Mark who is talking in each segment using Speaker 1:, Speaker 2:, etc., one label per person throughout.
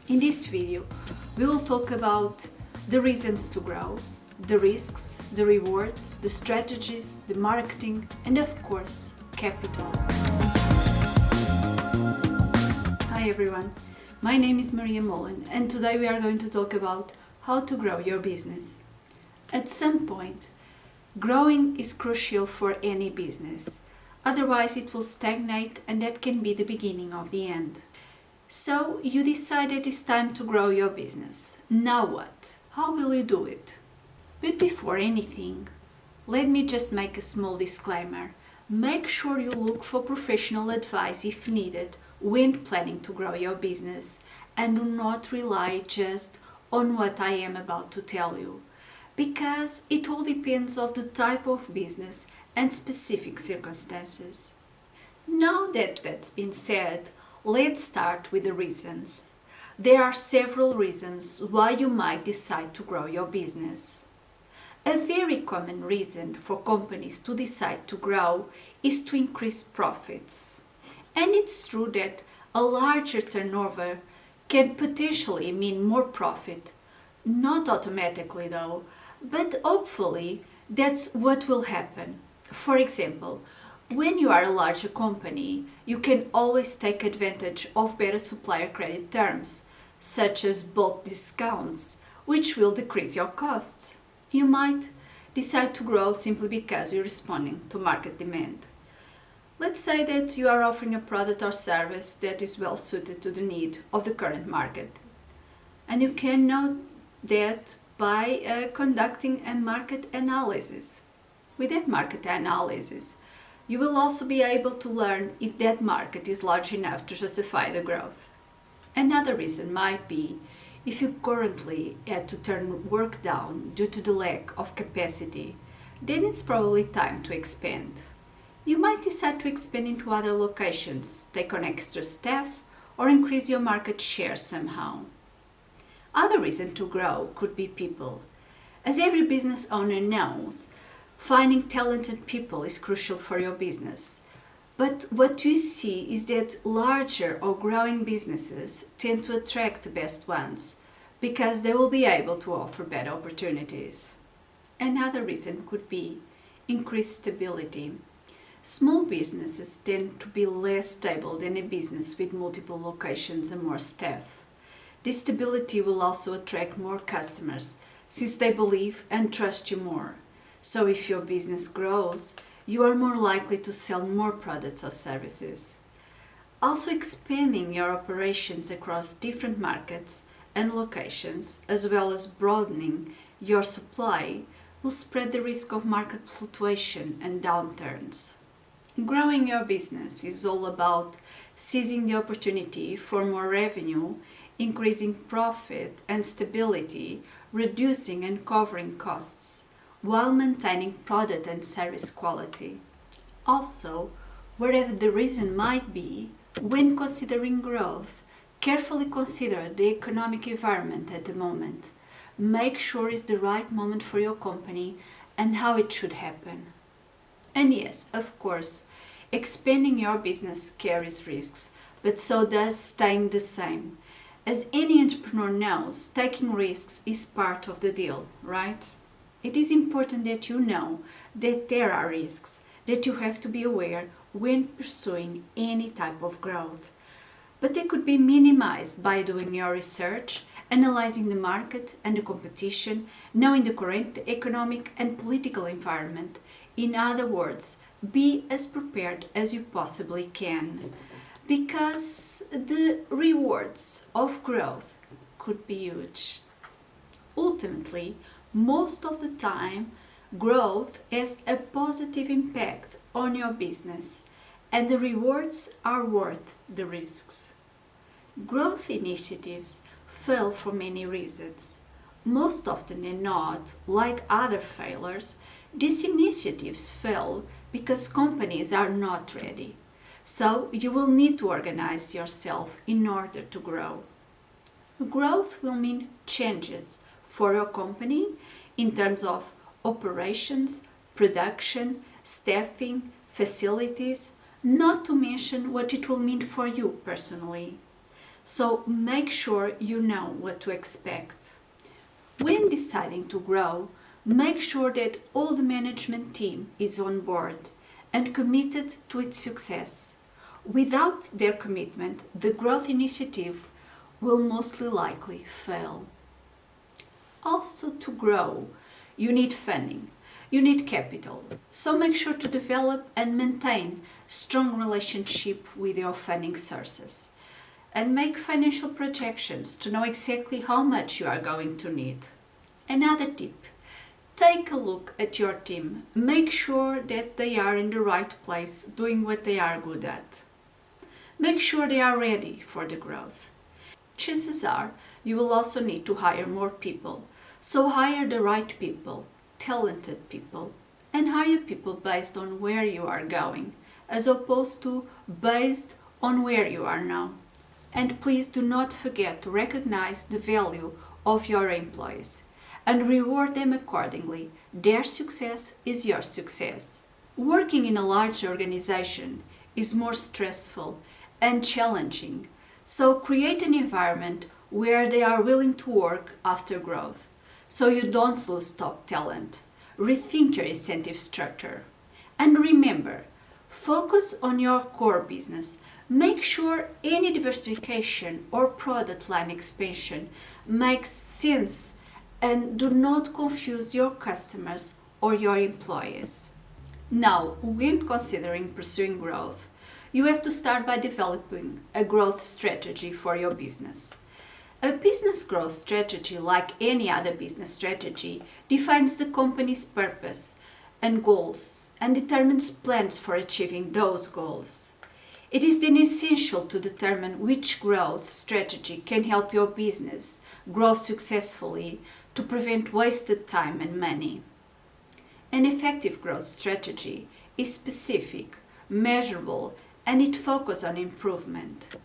Speaker 1: In this video, we will talk about the reasons to grow, the risks, the rewards, the strategies, the marketing, and of course, capital. Hi everyone, my name is Maria Mullen and today we are going to talk about how to grow your business. At some point, growing is crucial for any business, otherwise it will stagnate and that can be the beginning of the end. So you decided it's time to grow your business. Now what? How will you do it? But before anything, let me just make a small disclaimer. Make sure you look for professional advice if needed when planning to grow your business, and do not rely just on what I am about to tell you, because it all depends on the type of business and specific circumstances. Now that that's been said, let's start with the reasons. There are several reasons why you might decide to grow your business. A very common reason for companies to decide to grow is to increase profits. And it's true that a larger turnover can potentially mean more profit. Not automatically though, but hopefully that's what will happen. For example, when you are a larger company, you can always take advantage of better supplier credit terms, such as bulk discounts, which will decrease your costs. You might decide to grow simply because you're responding to market demand. Let's say that you are offering a product or service that is well suited to the need of the current market. And you can know that by conducting a market analysis. With that market analysis, you will also be able to learn if that market is large enough to justify the growth. Another reason might be if you currently had to turn work down due to the lack of capacity, then it's probably time to expand. You might decide to expand into other locations, take on extra staff, or increase your market share somehow. Other reason to grow could be people. As every business owner knows, finding talented people is crucial for your business. But what we see is that larger or growing businesses tend to attract the best ones because they will be able to offer better opportunities. Another reason could be increased stability. Small businesses tend to be less stable than a business with multiple locations and more staff. This stability will also attract more customers since they believe and trust you more. So if your business grows, you are more likely to sell more products or services. Also, expanding your operations across different markets and locations, as well as broadening your supply, will spread the risk of market fluctuation and downturns. Growing your business is all about seizing the opportunity for more revenue, increasing profit and stability, reducing and covering costs, while maintaining product and service quality. Also, whatever the reason might be, when considering growth, carefully consider the economic environment at the moment. Make sure it's the right moment for your company and how it should happen. And yes, of course, expanding your business carries risks, but so does staying the same. As any entrepreneur knows, taking risks is part of the deal, right? It is important that you know that there are risks, that you have to be aware when pursuing any type of growth. But they could be minimized by doing your research, analyzing the market and the competition, knowing the current economic and political environment. In other words, be as prepared as you possibly can, because the rewards of growth could be huge. Ultimately, most of the time, growth has a positive impact on your business, and the rewards are worth the risks. Growth initiatives fail for many reasons. Most often than not, like other failures, these initiatives fail because companies are not ready. So you will need to organize yourself in order to grow. Growth will mean changes for your company in terms of operations, production, staffing, facilities, not to mention what it will mean for you personally. so make sure you know what to expect. When deciding to grow, make sure that all the management team is on board and committed to its success. Without their commitment, the growth initiative will most likely fail. Also, to grow, you need funding, you need capital. So make sure to develop and maintain strong relationship with your funding sources and make financial projections to know exactly how much you are going to need. Another tip: take a look at your team. Make sure that they are in the right place doing what they are good at. Make sure they are ready for the growth. Chances are you will also need to hire more people. So hire the right people, talented people, and hire people based on where you are going, as opposed to based on where you are now. And please do not forget to recognize the value of your employees and reward them accordingly. Their success is your success. Working in a large organization is more stressful and challenging, so create an environment where they are willing to work after growth, so you don't lose top talent. Rethink your incentive structure. And remember, focus on your core business. Make sure any diversification or product line expansion makes sense, and do not confuse your customers or your employees. Now, when considering pursuing growth, you have to start by developing a growth strategy for your business. A business growth strategy, like any other business strategy, defines the company's purpose and goals and determines plans for achieving those goals. It is then essential to determine which growth strategy can help your business grow successfully to prevent wasted time and money. An effective growth strategy is specific, measurable, and it focuses on improvement.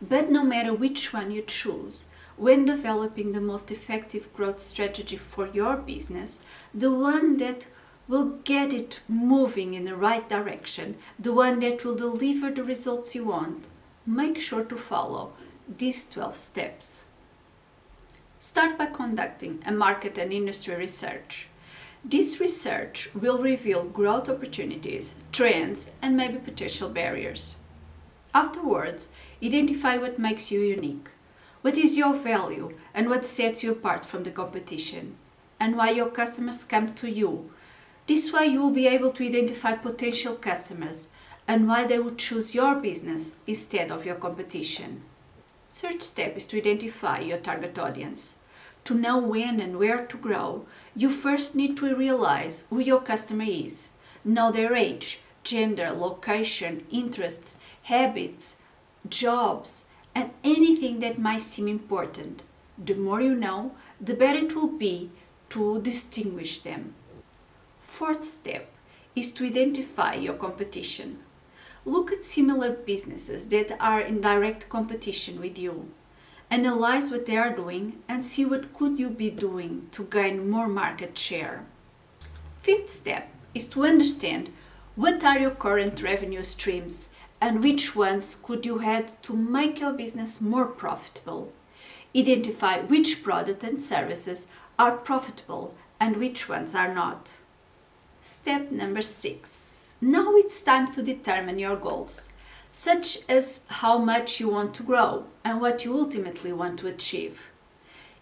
Speaker 1: But no matter which one you choose, when developing the most effective growth strategy for your business, the one that will get it moving in the right direction, the one that will deliver the results you want, make sure to follow these 12 steps. Start by conducting a market and industry research. This research will reveal growth opportunities, trends, and maybe potential barriers. Afterwards, identify what makes you unique. What is your value and what sets you apart from the competition, and why your customers come to you. This way you will be able to identify potential customers and why they would choose your business instead of your competition. Third step is to identify your target audience. To know when and where to grow, you first need to realize who your customer is. Know their age, gender, location, interests, habits, jobs, and anything that might seem important. The more you know, the better it will be to distinguish them. Fourth step is to identify your competition. Look at similar businesses that are in direct competition with you. Analyze what they are doing and see what could you be doing to gain more market share. Fifth step is to understand what are your current revenue streams and which ones could you add to make your business more profitable. Identify which products and services are profitable and which ones are not. Step number 6. Now it's time to determine your goals, such as how much you want to grow and what you ultimately want to achieve.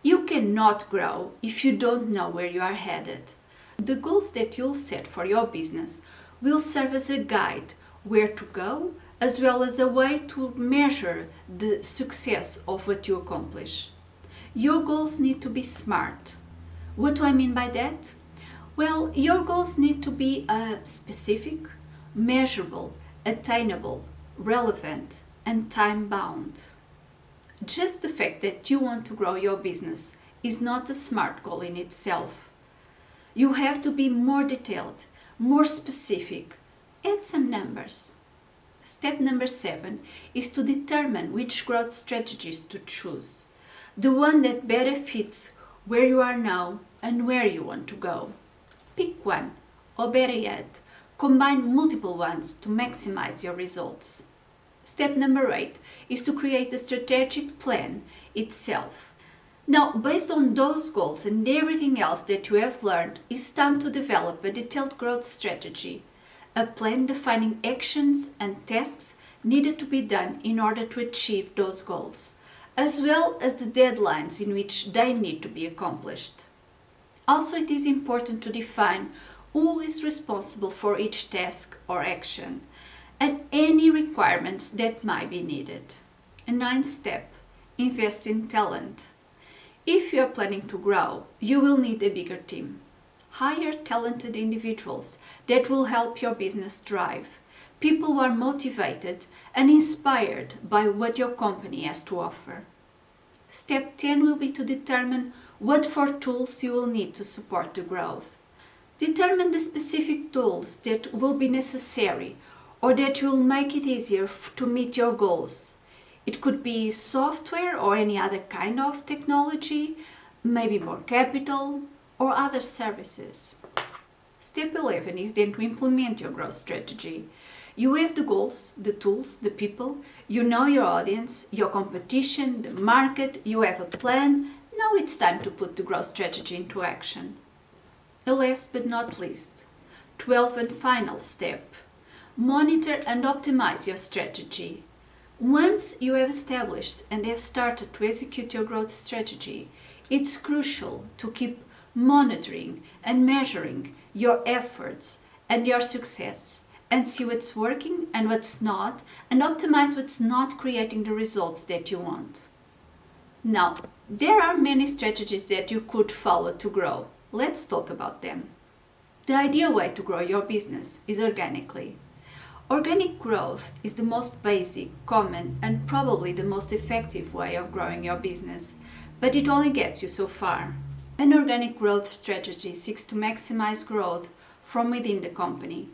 Speaker 1: You cannot grow if you don't know where you are headed. The goals that you'll set for your business will serve as a guide where to go, as well as a way to measure the success of what you accomplish. Your goals need to be SMART. What do I mean by that? Well, your goals need to be specific, measurable, attainable, relevant, and time-bound. Just the fact that you want to grow your business is not a SMART goal in itself. You have to be more detailed, more specific. Add some numbers. Step number 7 is to determine which growth strategies to choose. The one that better fits where you are now and where you want to go. Pick one, or better yet, combine multiple ones to maximize your results. Step number 8 is to create the strategic plan itself. Now, based on those goals and everything else that you have learned, it's time to develop a detailed growth strategy, a plan defining actions and tasks needed to be done in order to achieve those goals, as well as the deadlines in which they need to be accomplished. Also, it is important to define who is responsible for each task or action, and any requirements that might be needed. A ninth step, invest in talent. If you are planning to grow, you will need a bigger team. Hire talented individuals that will help your business thrive. People who are motivated and inspired by what your company has to offer. Step 10 will be to determine what for tools you will need to support the growth. Determine the specific tools that will be necessary or that will make it easier to meet your goals. It could be software or any other kind of technology, maybe more capital or other services. Step 11 is then to implement your growth strategy. You have the goals, the tools, the people, you know your audience, your competition, the market, you have a plan. Now it's time to put the growth strategy into action. And last but not least, 12th and final step, monitor and optimize your strategy. Once you have established and have started to execute your growth strategy, it's crucial to keep monitoring and measuring your efforts and your success and see what's working and what's not, and optimize what's not creating the results that you want. Now, there are many strategies that you could follow to grow. Let's talk about them. The ideal way to grow your business is organically. Organic growth is the most basic, common, and probably the most effective way of growing your business, but it only gets you so far. An organic growth strategy seeks to maximize growth from within the company,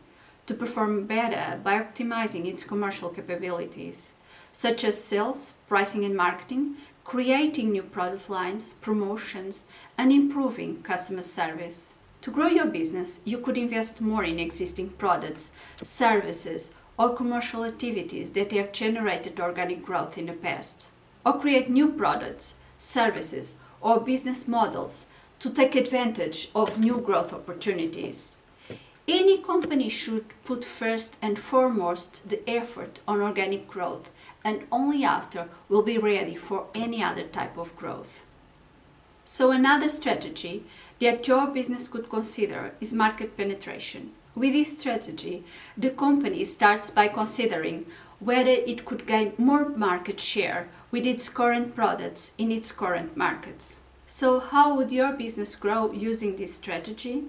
Speaker 1: to perform better by optimizing its commercial capabilities, such as sales, pricing and marketing, creating new product lines, promotions, and improving customer service. To grow your business, you could invest more in existing products, services, or commercial activities that have generated organic growth in the past, or create new products, services, or business models to take advantage of new growth opportunities. Any company should put first and foremost the effort on organic growth, and only after will be ready for any other type of growth. So another strategy that your business could consider is market penetration. With this strategy, the company starts by considering whether it could gain more market share with its current products in its current markets. So how would your business grow using this strategy?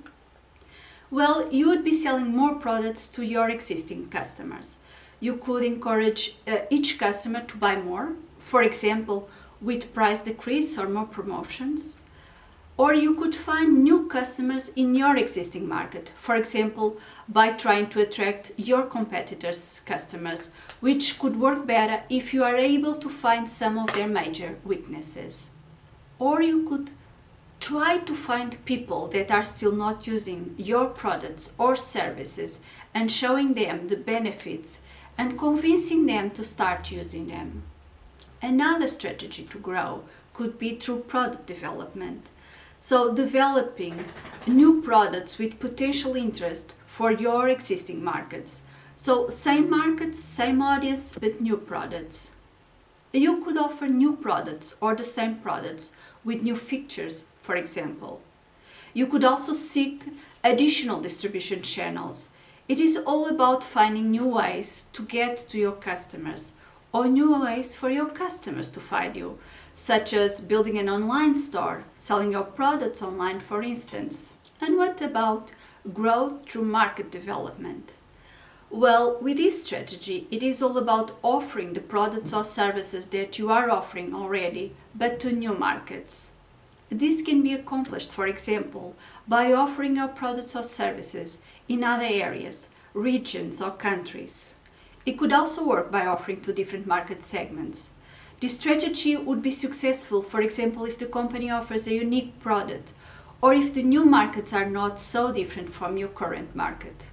Speaker 1: Well, you would be selling more products to your existing customers. You could encourage each customer to buy more, for example, with price decrease or more promotions. Or you could find new customers in your existing market, for example, by trying to attract your competitors' customers, which could work better if you are able to find some of their major weaknesses. Or you could try to find people that are still not using your products or services and showing them the benefits and convincing them to start using them. Another strategy to grow could be through product development. So developing new products with potential interest for your existing markets. So same markets, same audience, but new products. You could offer new products or the same products with new features, for example. You could also seek additional distribution channels. It is all about finding new ways to get to your customers or new ways for your customers to find you, such as building an online store, selling your products online, for instance. And what about growth through market development? Well, with this strategy, it is all about offering the products or services that you are offering already, but to new markets. This can be accomplished, for example, by offering your products or services in other areas, regions or countries. It could also work by offering to different market segments. This strategy would be successful, for example, if the company offers a unique product or if the new markets are not so different from your current market.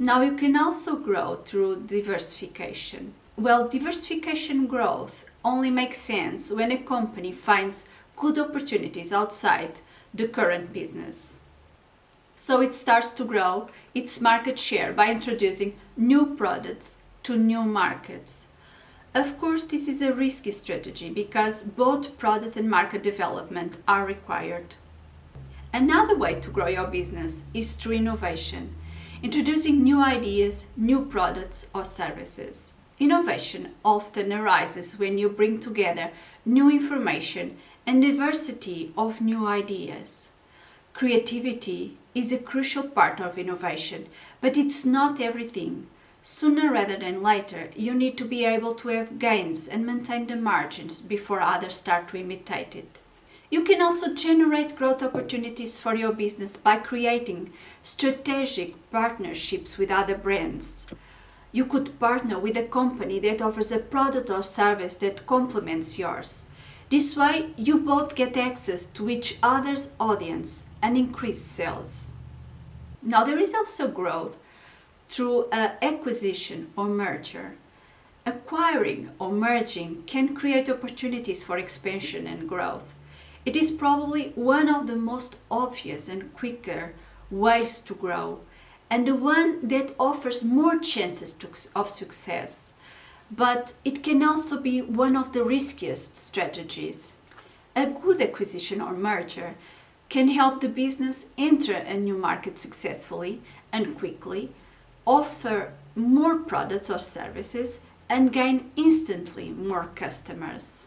Speaker 1: Now you can also grow through diversification. Well, diversification growth only makes sense when a company finds good opportunities outside the current business. So it starts to grow its market share by introducing new products to new markets. Of course, this is a risky strategy because both product and market development are required. Another way to grow your business is through innovation, introducing new ideas, new products or services. Innovation often arises when you bring together new information and diversity of new ideas. Creativity is a crucial part of innovation, but it's not everything. Sooner rather than later, you need to be able to have gains and maintain the margins before others start to imitate it. You can also generate growth opportunities for your business by creating strategic partnerships with other brands. You could partner with a company that offers a product or service that complements yours. This way, you both get access to each other's audience and increase sales. Now, there is also growth through acquisition or merger. Acquiring or merging can create opportunities for expansion and growth. It is probably one of the most obvious and quicker ways to grow, and the one that offers more chances of success. But it can also be one of the riskiest strategies. A good acquisition or merger can help the business enter a new market successfully and quickly, offer more products or services, and gain instantly more customers.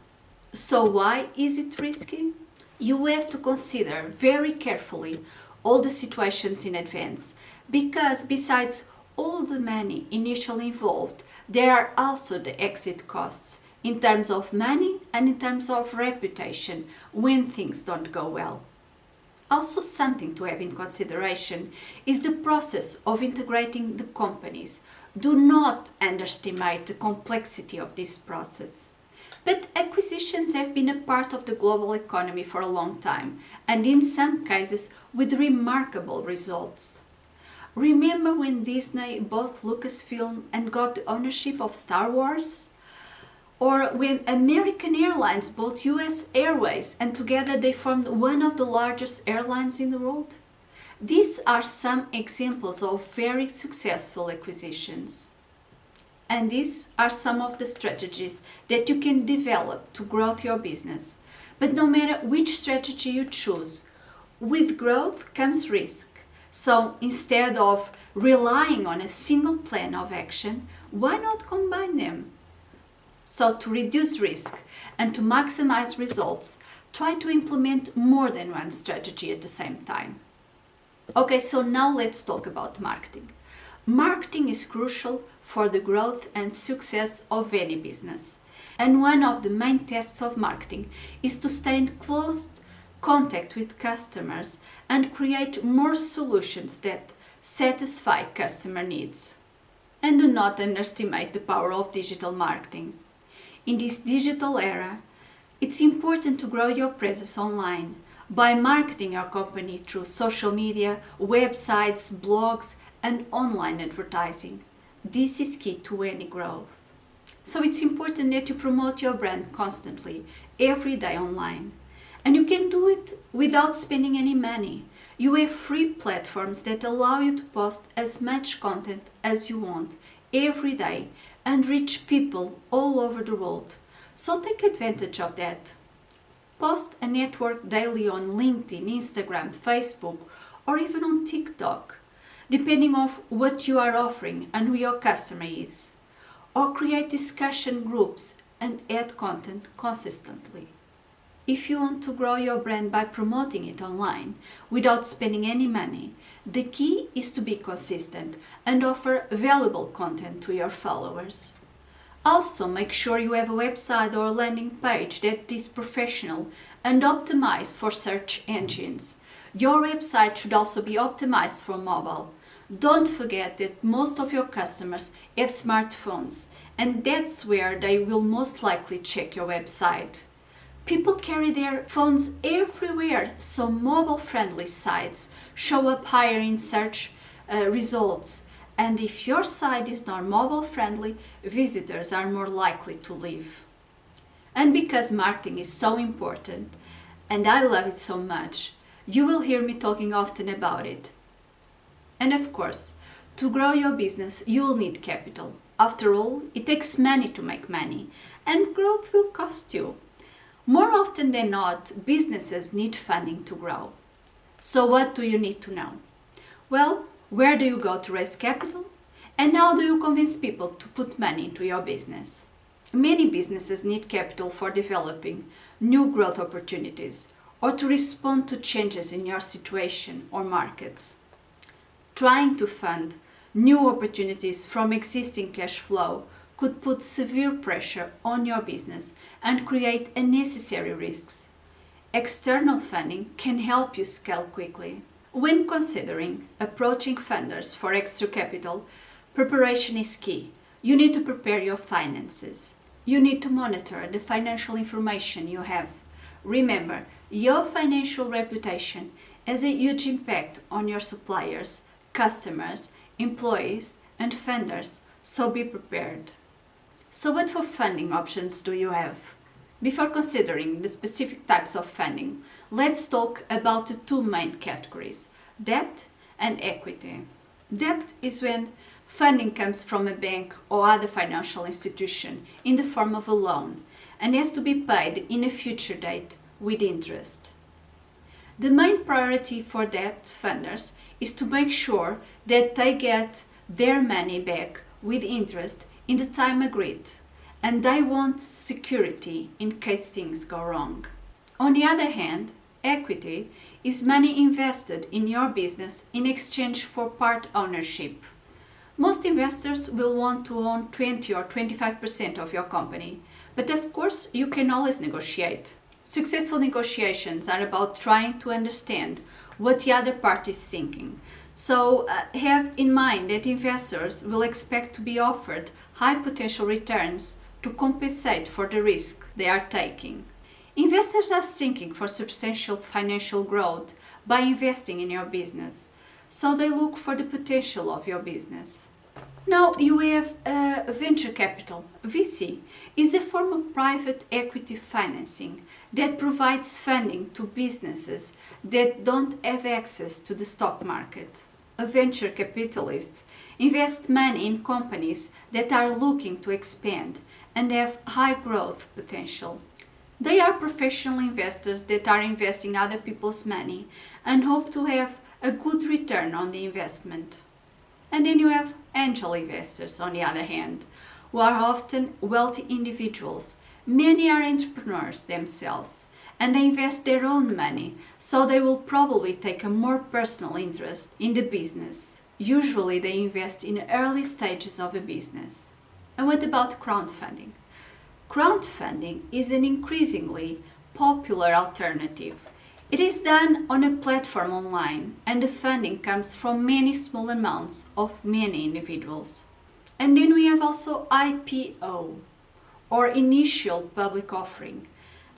Speaker 1: So why is it risky? You have to consider very carefully all the situations in advance, because besides all the money initially involved, there are also the exit costs in terms of money and in terms of reputation when things don't go well. Also, something to have in consideration is the process of integrating the companies. Do not underestimate the complexity of this process. But acquisitions have been a part of the global economy for a long time, and in some cases with remarkable results. Remember when Disney bought Lucasfilm and got the ownership of Star Wars? Or when American Airlines bought US Airways and together they formed one of the largest airlines in the world? These are some examples of very successful acquisitions. And these are some of the strategies that you can develop to grow your business. But no matter which strategy you choose, with growth comes risk. So instead of relying on a single plan of action, why not combine them? So to reduce risk and to maximize results, try to implement more than one strategy at the same time. Okay, so now let's talk about marketing. Marketing is crucial for the growth and success of any business. And one of the main tasks of marketing is to stay in close contact with customers and create more solutions that satisfy customer needs. And do not underestimate the power of digital marketing. In this digital era, it's important to grow your presence online by marketing your company through social media, websites, blogs, and online advertising. This is key to any growth. So it's important that you promote your brand constantly, every day online. And you can do it without spending any money. You have free platforms that allow you to post as much content as you want every day and reach people all over the world. So take advantage of that. Post and network daily on LinkedIn, Instagram, Facebook, or even on TikTok, depending on what you are offering and who your customer is. Or create discussion groups and add content consistently. If you want to grow your brand by promoting it online without spending any money, the key is to be consistent and offer valuable content to your followers. Also, make sure you have a website or a landing page that is professional and optimized for search engines. Your website should also be optimized for mobile. Don't forget that most of your customers have smartphones, and that's where they will most likely check your website. People carry their phones everywhere, so mobile-friendly sites show up higher in search results And if your site is not mobile friendly, visitors are more likely to leave. And because marketing is so important, and I love it so much, you will hear me talking often about it. And of course, to grow your business, you will need capital. After all, it takes money to make money, and growth will cost you. More often than not, businesses need funding to grow. So what do you need to know? Well, where do you go to raise capital? And how do you convince people to put money into your business? Many businesses need capital for developing new growth opportunities or to respond to changes in your situation or markets. Trying to fund new opportunities from existing cash flow could put severe pressure on your business and create unnecessary risks. External funding can help you scale quickly. When considering approaching funders for extra capital, preparation is key. You need to prepare your finances. You need to monitor the financial information you have. Remember, your financial reputation has a huge impact on your suppliers, customers, employees, and funders, so be prepared. So what for funding options do you have? Before considering the specific types of funding, let's talk about the two main categories, debt and equity. Debt is when funding comes from a bank or other financial institution in the form of a loan and has to be paid in a future date with interest. The main priority for debt funders is to make sure that they get their money back with interest in the time agreed, and they want security in case things go wrong. On the other hand, equity is money invested in your business in exchange for part ownership. Most investors will want to own 20 or 25% of your company, but of course you can always negotiate. Successful negotiations are about trying to understand what the other party is thinking. So have in mind that investors will expect to be offered high potential returns to compensate for the risk they are taking. Investors are seeking for substantial financial growth by investing in your business, so they look for the potential of your business. Now you have venture capital. VC is a form of private equity financing that provides funding to businesses that don't have access to the stock market. Venture capitalists invest money in companies that are looking to expand and have high growth potential. They are professional investors that are investing other people's money and hope to have a good return on the investment. And then you have angel investors, on the other hand, who are often wealthy individuals. Many are entrepreneurs themselves, and they invest their own money, so they will probably take a more personal interest in the business. Usually they invest in early stages of a business. And what about crowdfunding? Crowdfunding is an increasingly popular alternative. It is done on a platform online, and the funding comes from many small amounts of many individuals. And then we have also IPO, or initial public offering,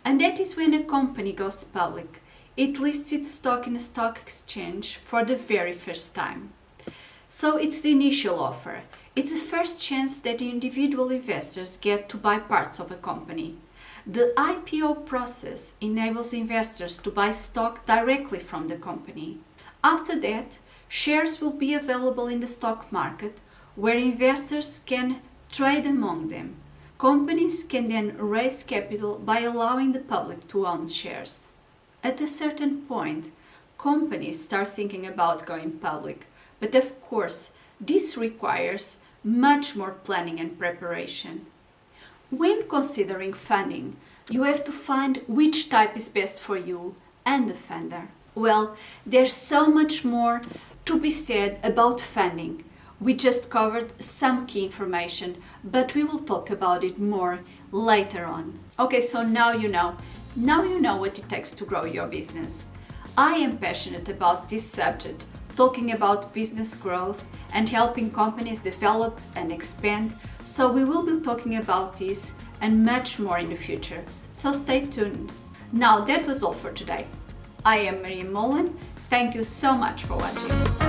Speaker 1: and that is when a company goes public. It lists its stock in a stock exchange for the very first time. So it's the initial offer. It's the first chance that individual investors get to buy parts of a company. The IPO process enables investors to buy stock directly from the company. After that, shares will be available in the stock market, where investors can trade among them. Companies can then raise capital by allowing the public to own shares. At a certain point, companies start thinking about going public, but of course, this requires much more planning and preparation. When considering funding, you have to find which type is best for you and the funder. Well, there's so much more to be said about funding. We just covered some key information, but we will talk about it more later on. Okay, so now you know. Now you know what it takes to grow your business. I am passionate about this subject, talking about business growth and helping companies develop and expand. So we will be talking about this and much more in the future. So stay tuned. Now that was all for today. I am Maria Molen. Thank you so much for watching.